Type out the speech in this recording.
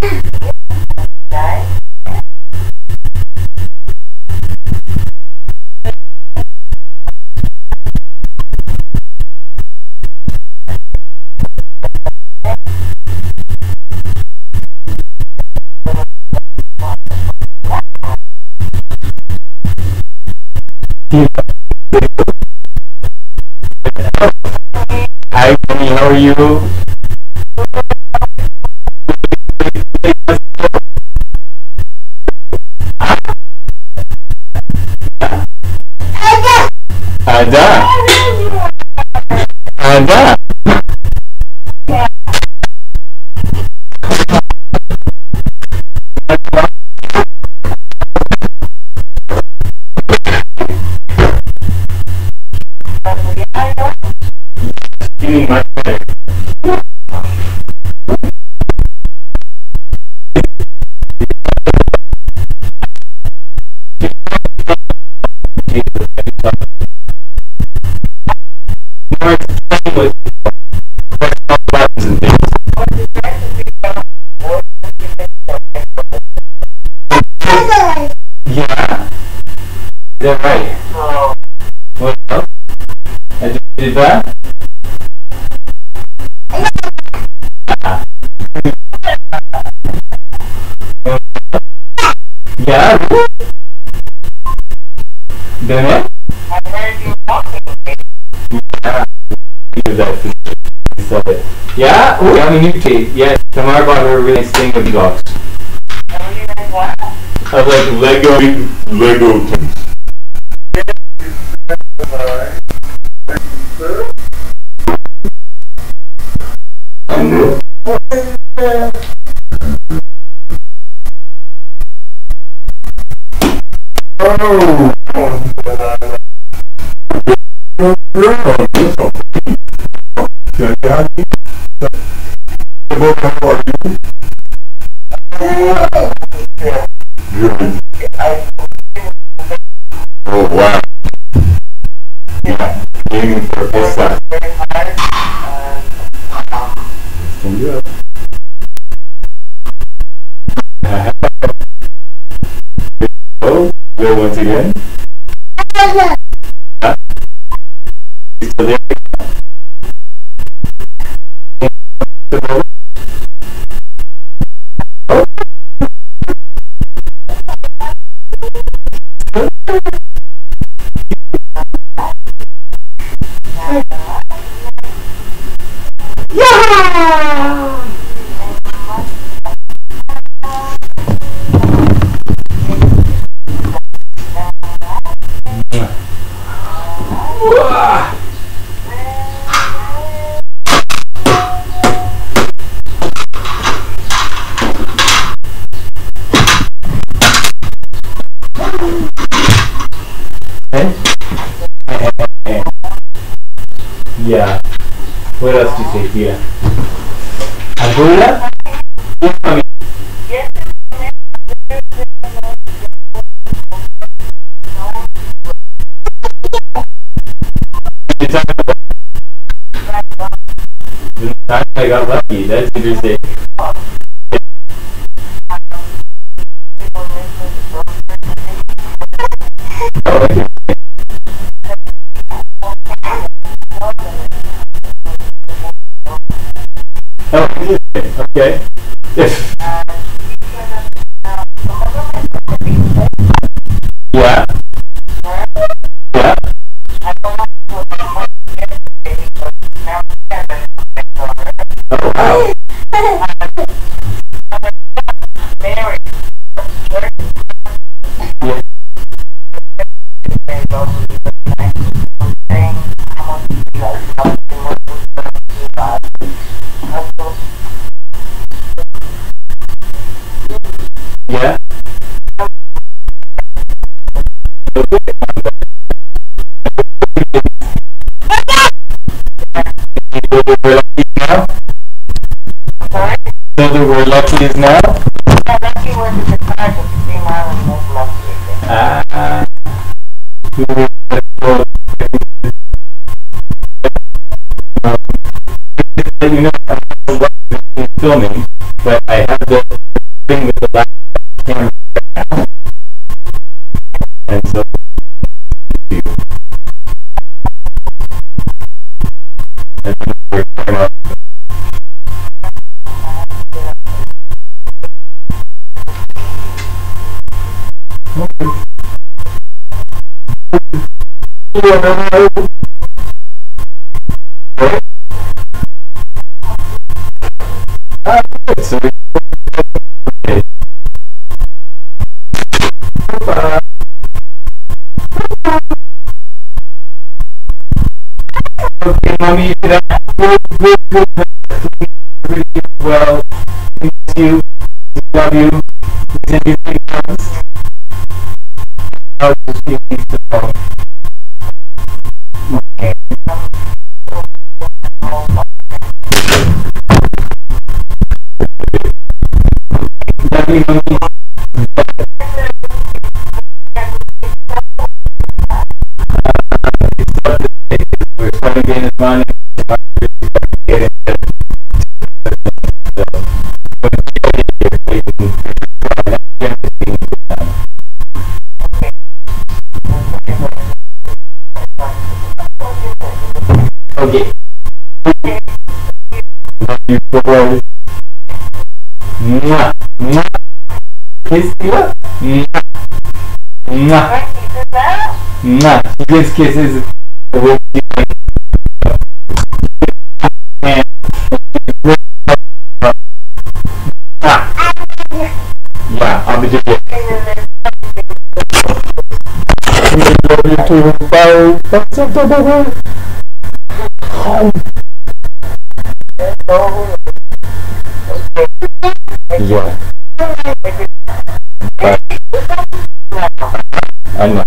Hi, Penny, how are you? Ada. Ada. Feeling much better. More explain with buttons and things. Yeah. Is that right? What else? I just did that? Yeah. Done it? I heard you walking. Yeah. Yeah? Oh, yummy new tea. Yes, Tamara bought her a really nice thing of dogs. Of like Lego things. Oh. Oh wow. Yeah, aiming for a piss up. Can do it. Oh, go once again. You still there? Yeah. What else do you say here? Abuela? The time I got lucky, that's interesting. Oh, interesting. Okay. Yeah. Yeah. Oh, wow. Yeah. So the word lucky is now? Lucky was the card of the 3 mile and most lucky. You know, I'm filming, but I have the So we okay, mommy, that good. Really well. Thank you. Love you. Is anything else? I'll just give you the phone. Okay. Love you, mommy. We're starting getting this money. Get it. Okay. Love you, boys. Mwah. Mwah. Kiss you up. Mwah. Mwah. Mwah. She gives kisses. Yeah, I'll be doing it. Love you too. Bye. Yeah. Bye. I know.